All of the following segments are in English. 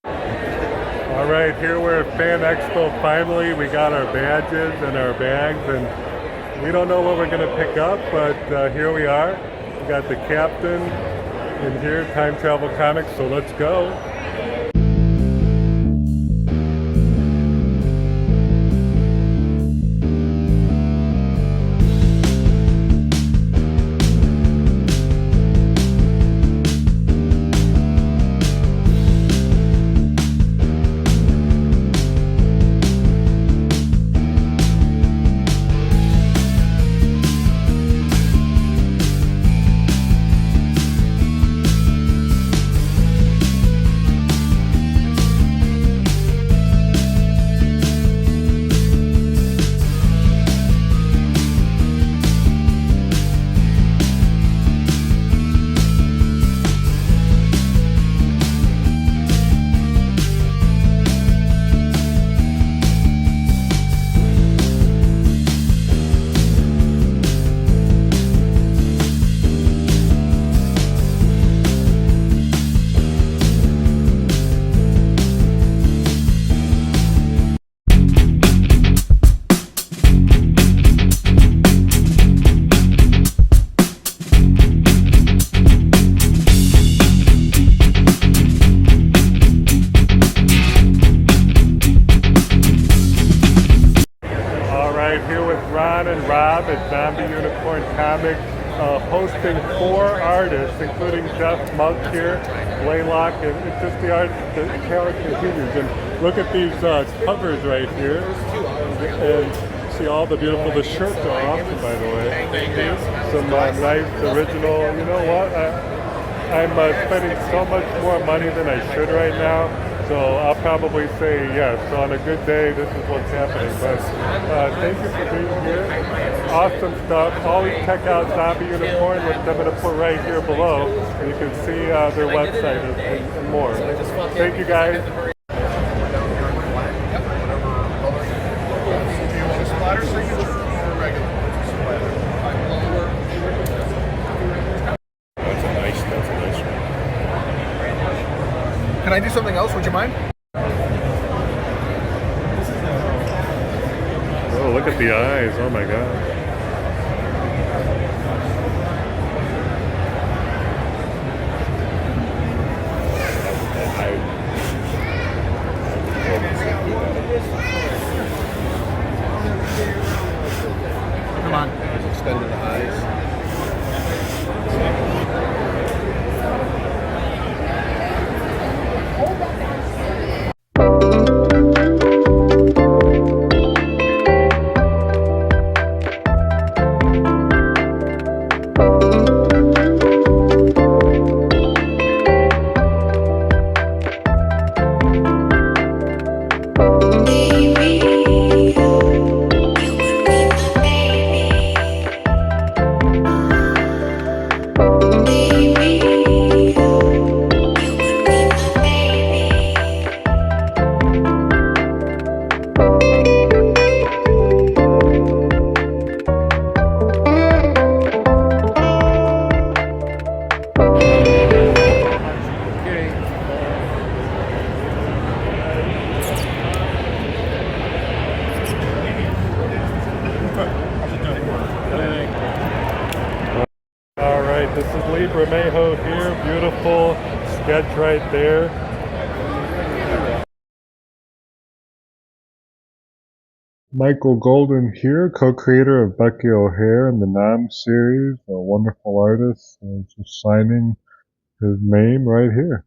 All right, here we're at Fan Expo finally. We got our badges and our bags, and we don't know what we're going to pick up, but here we are. We got the captain in here, Time Travel Comics, so let's go. At Zombie Unicorn Comics, hosting 4 artists, including Jeff Monk here, Blaylock, and it's just the art, the talent continues. And look at these covers right here, and see all the beautiful, the shirts are awesome, by the way. Some nice original, you know what, I'm spending so much more money than I should right now. So I'll probably say yes. So on a good day, this is what's happening. But thank you for being here. Awesome stuff. Always check out Zombie Unicorn, which I'm going to put right here below. And you can see their website and more. Thank you, guys. Can I do something else? Would you mind? Oh, look at the eyes. Oh my God. Come on. Extended the eyes. This is Bermejo here, beautiful sketch right there. Micheal Golden here, co-creator of Bucky O'Hare and the Nom series, a wonderful artist, just signing his name right here.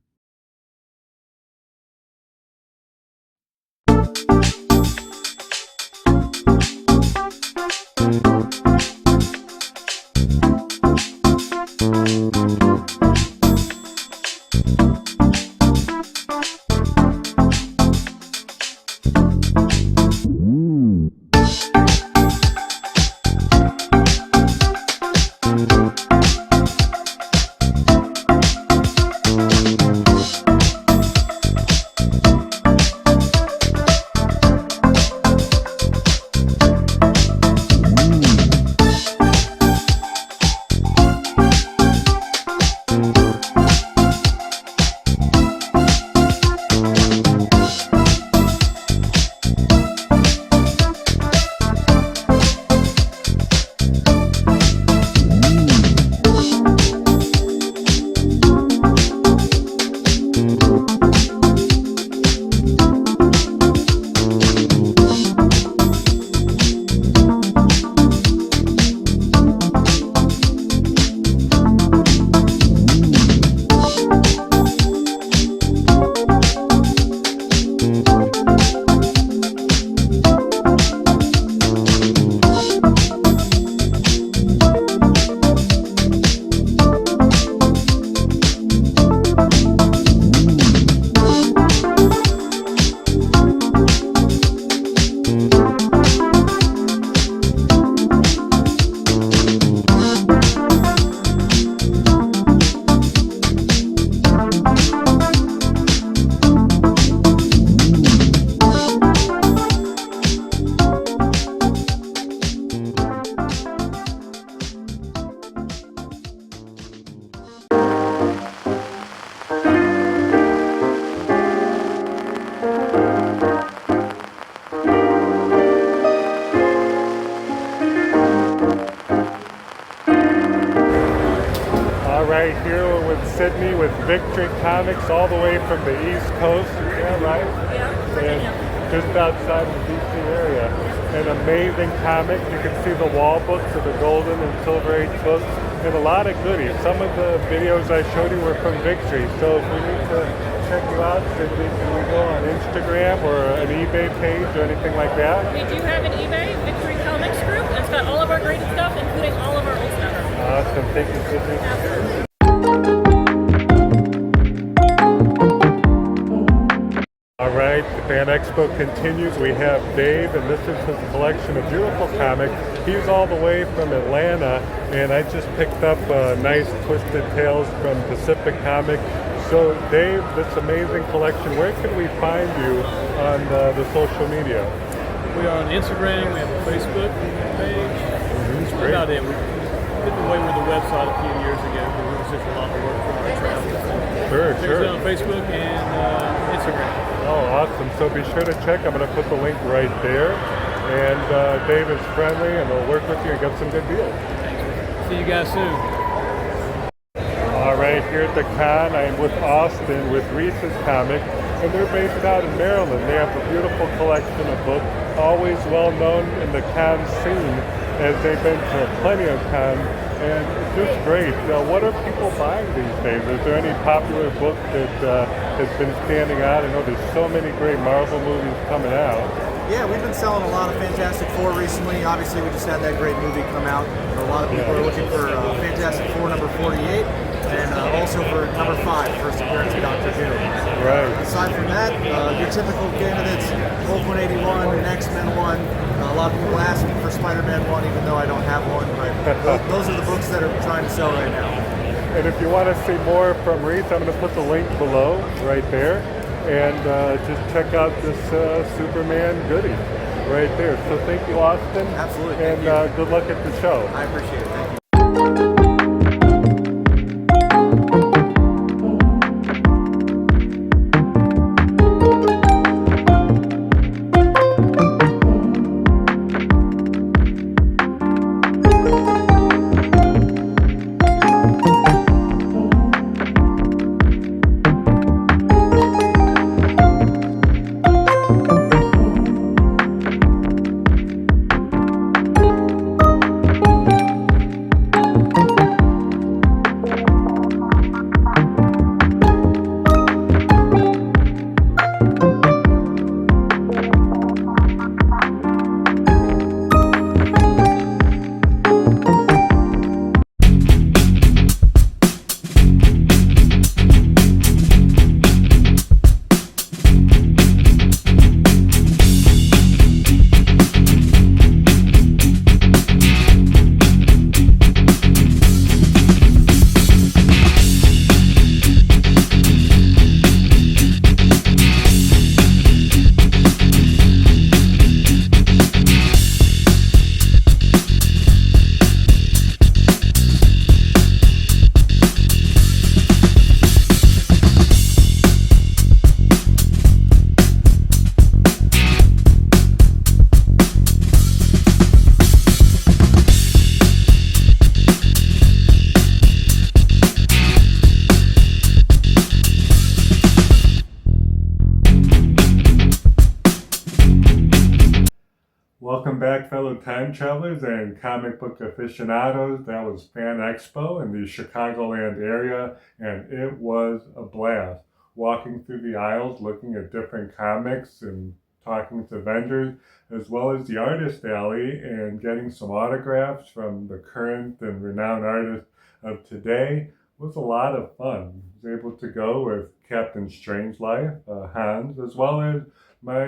Street Comics all the way from the East Coast, yeah, right? Yeah, And Virginia. just outside the DC area. An amazing comic. You can see the wall books of the Golden and Silver Age books and a lot of goodies. Some of the videos I showed you were from Victory. So if we need to check you out, Cindy, can we go on Instagram or an eBay page or anything like that? We do have an eBay, Victory Comics Group. It's got all of our great stuff, including all of our old stuff. Awesome. Thank you, Cindy. Absolutely. All right, the Fan Expo continues. We have Dave, and this is his collection of beautiful comics. He's all the way from Atlanta, and I just picked up nice Twisted Tales from Pacific Comic. So, Dave, this amazing collection, where can we find you on the social media? We are on Instagram, we have a Facebook page. That's Great. about it. We did away with the website a few years ago because it was just a lot of work for our travels. Sure, Check us sure. out on Facebook and Instagram. Oh, awesome. So be sure to check. I'm going to put the link right there. And Dave is friendly, and he'll work with you and get some good deals. See you guys soon. All right, here at the con, I'm with Austin with Reece's Comic, and they're based out in Maryland. They have a beautiful collection of books, always well known in the con scene, as they've been to plenty of cons, and it's just great. What are people buying these days? Is there any popular book that has been standing out? I know there's so many great Marvel movies coming out. Yeah, we've been selling a lot of Fantastic Four recently. Obviously, we just had that great movie come out. A lot of people are looking for Fantastic Four number 48, and also for number 5, first appearance of Doctor Who. Right. Aside from that, your typical candidates, Hulk 181 and X-Men 1. A lot of people ask me for Spider-Man 1, even though I don't have one, but those are the books that are trying to sell right now. And if you want to see more from Reece, I'm going to put the link below, right there. And just check out this Superman goodie right there. So thank you, Austin. Absolutely. And Thank good luck at the show. I appreciate it. Thank you. Welcome back, fellow time travelers and comic book aficionados. That was Fan Expo in the Chicagoland area, and it was a blast. Walking through the aisles, looking at different comics and talking to vendors, as well as the artist alley and getting some autographs from the current and renowned artists of today was a lot of fun. I was able to go with Captain Strangelife, Hans, as well as my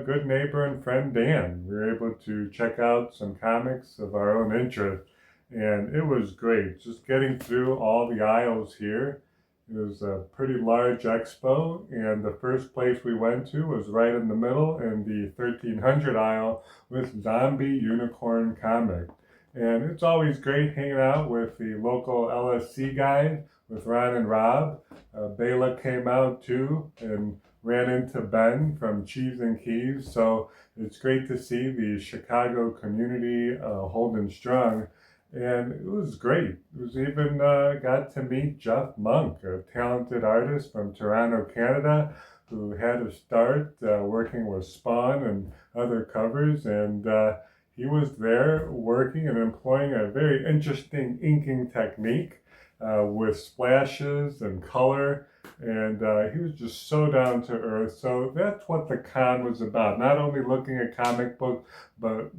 good neighbor and friend Dan. We were able to check out some comics of our own interest, and it was great. Just getting through all the aisles here. It was a pretty large expo, and the first place we went to was right in the middle in the 1300 aisle with Zombie Unicorn Comic. And it's always great hanging out with the local LSC guys, with Ron and Rob. Bela came out too, and ran into Ben from Cheese and Keys. So it's great to see the Chicago community holding strong. And it was great. It was even got to meet Jeff Monk, a talented artist from Toronto, Canada, who had a start working with Spawn and other covers, and he was there working and employing a very interesting inking technique with splashes and color, and he was just so down to earth. So that's what the con was about, not only looking at comic books, but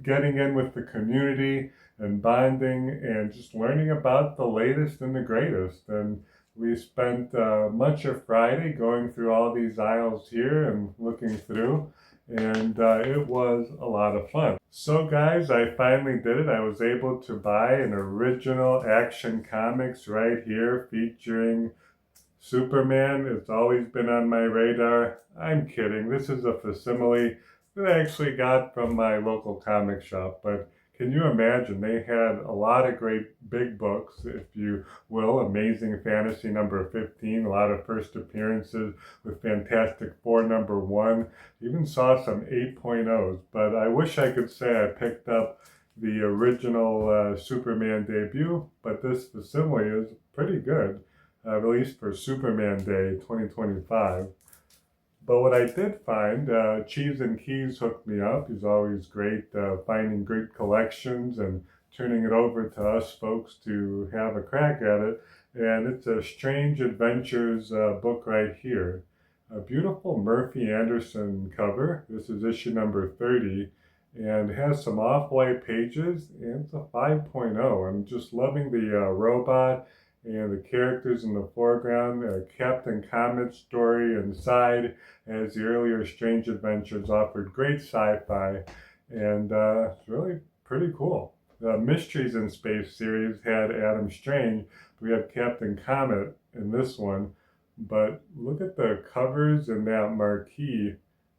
getting in with the community and bonding and just learning about the latest and the greatest. And we spent much of Friday going through all these aisles here and looking through, and it was a lot of fun. So guys, I finally did it. I was able to buy an original Action Comics right here featuring Superman. It's always been on my radar. I'm kidding. This is a facsimile that I actually got from my local comic shop, but can you imagine? They had a lot of great big books, if you will. Amazing Fantasy number 15, a lot of first appearances with Fantastic Four number 1. Even saw some 8.0s, but I wish I could say I picked up the original Superman debut, but this facsimile is pretty good, released for Superman Day 2025. But what I did find, Cheese and Keys hooked me up. He's always great finding great collections and turning it over to us folks to have a crack at it. And it's a Strange Adventures book right here. A beautiful Murphy Anderson cover. This is issue number 30 and has some off-white pages, and it's a 5.0. I'm just loving the robot and the characters in the foreground, Captain Comet's story inside, as the earlier Strange Adventures offered great sci-fi, and it's really pretty cool. The Mysteries in Space series had Adam Strange. We have Captain Comet in this one, but look at the covers and that marquee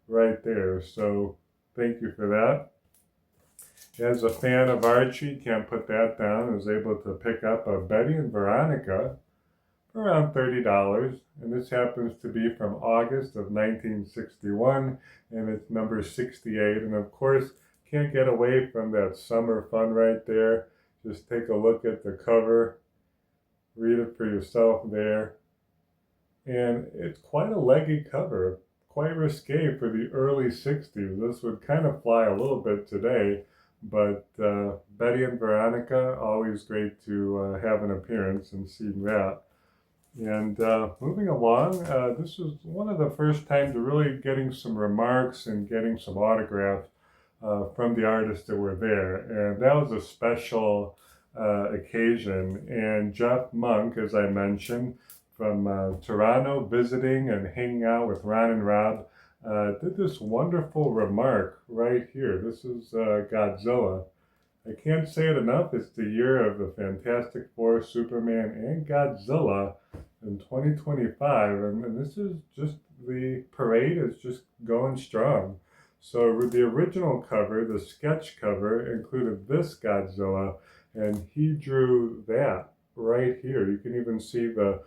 right there, so thank you for that. As a fan of Archie, can't put that down. I was able to pick up a Betty and Veronica for around $30, and this happens to be from August of 1961, and it's number 68. And of course, can't get away from that summer fun right there. Just take a look at the cover, read it for yourself there, and it's quite a leggy cover, quite risque for the early 60s. This would kind of fly a little bit today. But Betty and Veronica, always great to have an appearance and seeing that. And moving along, this was one of the first times to really getting some remarks and getting some autographs from the artists that were there. And that was a special occasion. And Jeff Monk, as I mentioned, from Toronto, visiting and hanging out with Ron and Rob, did this wonderful remark right here. This is Godzilla. I can't say it enough. It's the year of the Fantastic Four, Superman, and Godzilla in 2025. And this is just, the parade is just going strong. So with the original cover, the sketch cover, included this Godzilla, and he drew that right here. You can even see the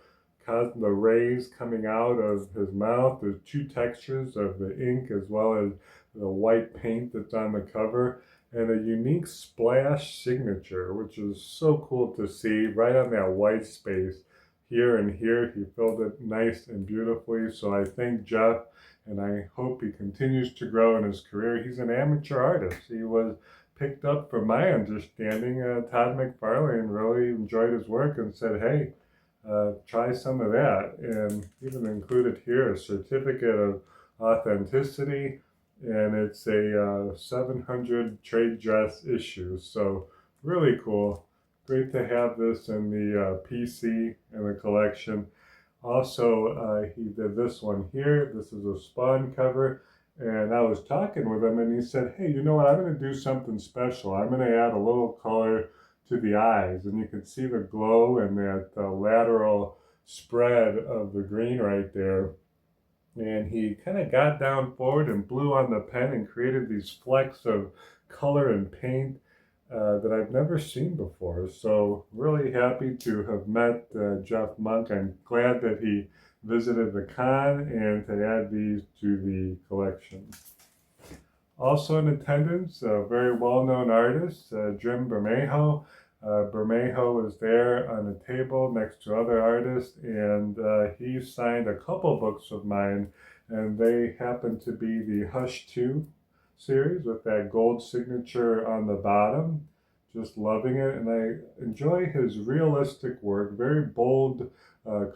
rays coming out of his mouth. There's two textures of the ink as well as the white paint that's on the cover, and a unique splash signature, which is so cool to see right on that white space. Here and here, he filled it nice and beautifully. So I thank Jeff, and I hope he continues to grow in his career. He's an amateur artist. He was picked up, from my understanding, Todd McFarlane really enjoyed his work and said, hey, try some of that, and even included here a certificate of authenticity, and it's a 700 trade dress issue, so really cool. Great to have this in the PC in the collection. Also, he did this one here. This is a Spawn cover, and I was talking with him, and he said, hey, you know what, I'm going to do something special. I'm going to add a little color to the eyes, and you can see the glow and that lateral spread of the green right there. And he kind of got down forward and blew on the pen and created these flecks of color and paint that I've never seen before. So really happy to have met Jeff Monk. I'm glad that he visited the con and to add these to the collection. Also in attendance, a very well-known artist, Jim Bermejo. Bermejo is there on a table next to other artists, and he signed a couple books of mine, and they happen to be the Hush 2 series with that gold signature on the bottom. Just loving it, and I enjoy his realistic work, very bold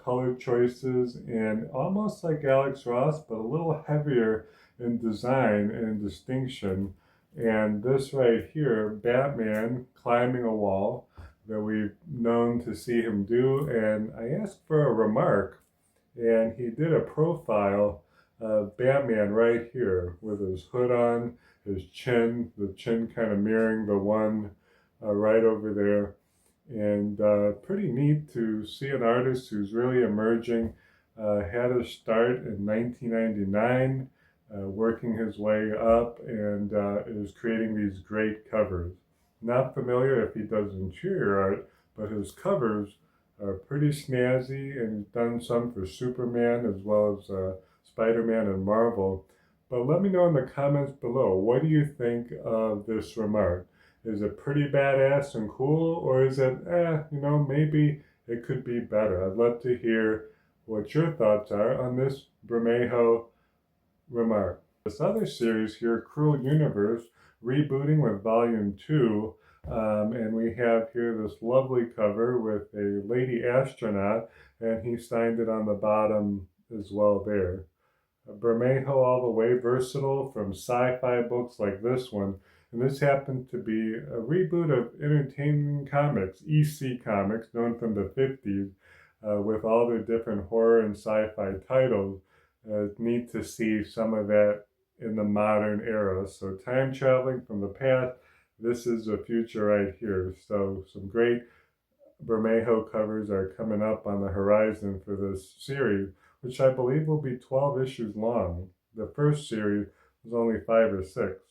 color choices, and almost like Alex Ross, but a little heavier in design and distinction. And this right here, Batman climbing a wall that we've known to see him do, and I asked for a remark, and he did a profile of Batman right here with his hood on, his chin, the chin kind of mirroring the one right over there. And pretty neat to see an artist who's really emerging, had a start in 1999, working his way up, and is creating these great covers. Not familiar if he does interior art, but his covers are pretty snazzy, and he's done some for Superman as well as Spider-Man and Marvel. But let me know in the comments below, what do you think of this remark? Is it pretty badass and cool, or is it, maybe it could be better? I'd love to hear what your thoughts are on this Bermejo remark. This other series here, Cruel Universe, rebooting with Volume 2, and we have here this lovely cover with a lady astronaut, and he signed it on the bottom as well there. Bermejo all the way, versatile, from sci-fi books like this one. And this happened to be a reboot of Entertainment Comics, EC Comics, known from the 50s, with all their different horror and sci-fi titles. It's neat to see some of that in the modern era. So time traveling from the past, this is the future right here. So some great Bermejo covers are coming up on the horizon for this series, which I believe will be 12 issues long. The first series was only 5 or 6.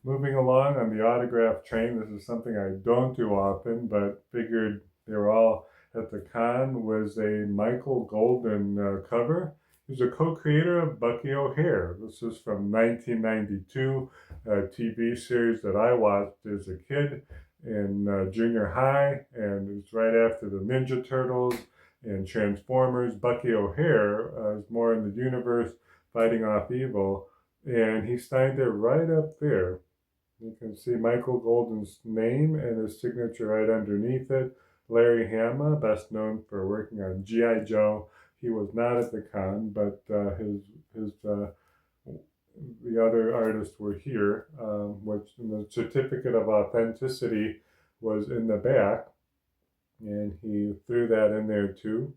Moving along on the autograph train, this is something I don't do often, but figured they were all at the con, was a Micheal Golden cover. He's a co-creator of Bucky O'Hare. This is from 1992, a TV series that I watched as a kid in junior high, and it's right after the Ninja Turtles and Transformers. Bucky O'Hare is more in the universe, fighting off evil, and he signed it right up there. You can see Micheal Golden's name and his signature right underneath it. Larry Hama, best known for working on G.I. Joe. He was not at the con, but the other artists were here, which the certificate of authenticity was in the back, and he threw that in there too.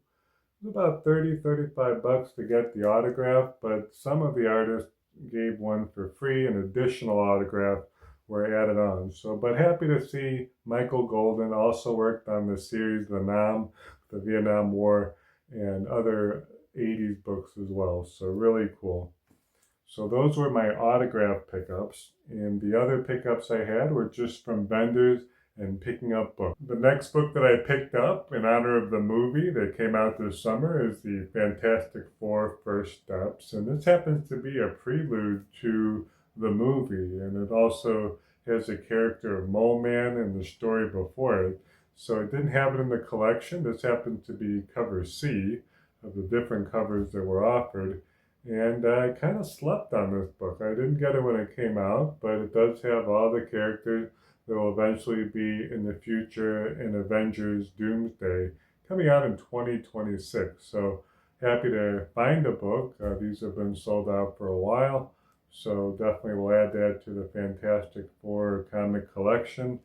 It was about $35 to get the autograph, but some of the artists gave one for free, an additional autograph were added on. So, but happy to see Micheal Golden also worked on the series The Nam, the Vietnam War, and other 80s books as well. So really cool. So those were my autograph pickups, and the other pickups I had were just from vendors and picking up books. The next book that I picked up in honor of the movie that came out this summer is the Fantastic Four First Steps, and this happens to be a prelude to the movie, and it also has a character of Mole Man in the story before it. So I didn't have it in the collection. This happened to be cover C of the different covers that were offered, and I kind of slept on this book. I didn't get it when it came out, but it does have all the characters that will eventually be in the future in Avengers Doomsday, coming out in 2026. So happy to find a book. These have been sold out for a while, so definitely we'll add that to the Fantastic Four comic collection.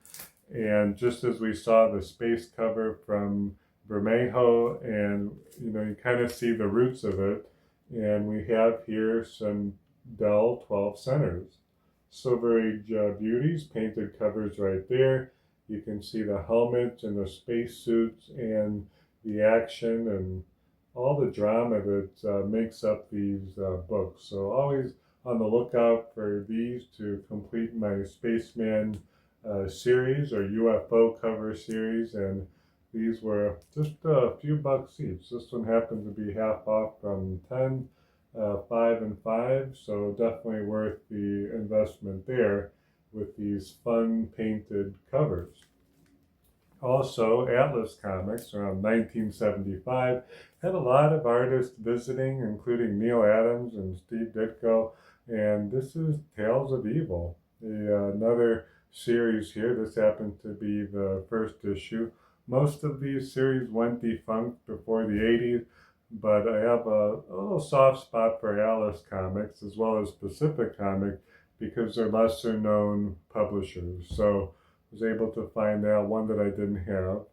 And just as we saw the space cover from Bermejo, and you kind of see the roots of it, and we have here some Dell 12 centers. Silver Age beauties, painted covers right there. You can see the helmets and the space suits and the action and all the drama that makes up these books. So always on the lookout for these to complete my Spaceman series or UFO cover series, and these were just a few bucks each. This one happened to be half off from 10, 5 and 5, so definitely worth the investment there with these fun painted covers. Also, Atlas Comics around 1975 had a lot of artists visiting, including Neil Adams and Steve Ditko, and this is Tales of Evil, another series here. This happened to be the first issue. Most of these series went defunct before the 80s, but I have a little soft spot for Atlas Comics as well as Pacific Comics because they're lesser known publishers. So I was able to find that one that I didn't have.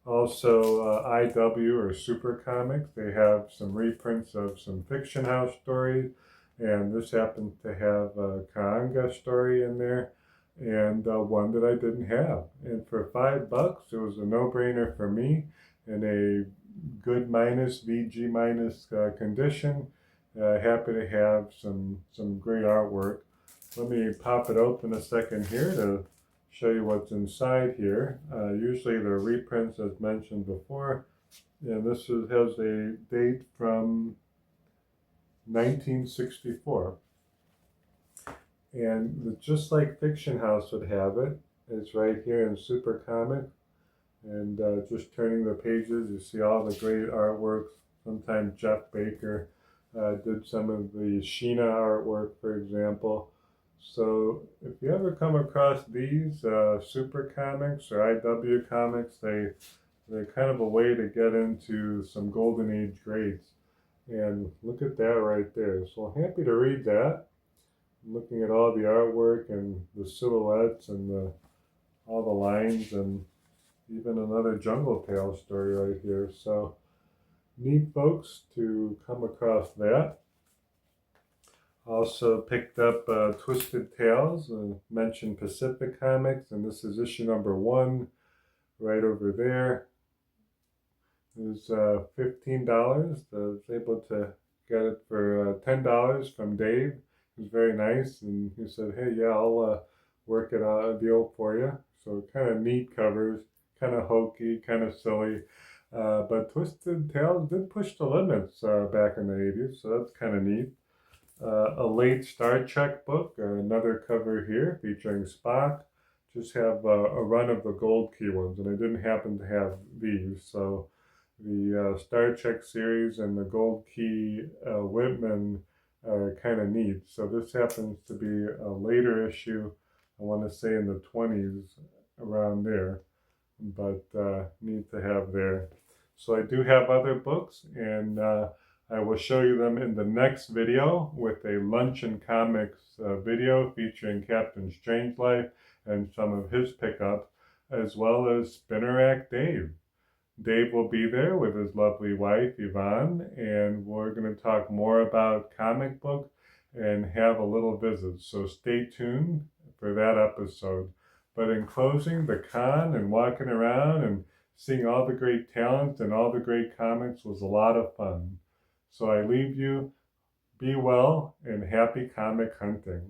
Also, IW or Super Comics, they have some reprints of some Fiction House stories, and this happened to have a Kaanga story in there, and one that I didn't have. And for $5, it was a no-brainer for me, in a good minus, VG minus condition. Happy to have some great artwork. Let me pop it open a second here to show you what's inside here. Usually they're reprints as mentioned before, and this has a date from 1964. And just like Fiction House would have it, it's right here in Super Comic. And just turning the pages, you see all the great artwork. Sometimes Jeff Baker did some of the Sheena artwork, for example. So if you ever come across these Super Comics or IW Comics, they're kind of a way to get into some Golden Age greats. And look at that right there. So happy to read that. I'm looking at all the artwork and the silhouettes and all the lines, and even another Jungle Tale story right here. So neat, folks, to come across that. Also picked up Twisted Tales, mentioned Pacific Comics, and this is issue number 1 right over there. It was $15. I was able to get it for $10 from Dave. He was very nice, and he said, hey, yeah, I'll work it out a deal for you. So kind of neat covers, kind of hokey, kind of silly. But Twisted Tales did push the limits back in the 80s, so that's kind of neat. A late Star Trek book, another cover here featuring Spock. Just have a run of the gold key ones, and I didn't happen to have these. So the Star Trek series and the gold key Whitman are kind of neat. So this happens to be a later issue, I want to say in the 20s, around there, but neat to have there. So I do have other books, and I will show you them in the next video with a Luncheon Comics video featuring Captain Strangelife and some of his pickups, as well as Spinner Rack Dave. Dave will be there with his lovely wife, Yvonne, and we're going to talk more about comic books and have a little visit. So stay tuned for that episode. But in closing, the con and walking around and seeing all the great talent and all the great comics was a lot of fun. So I leave you, be well, and happy comic hunting.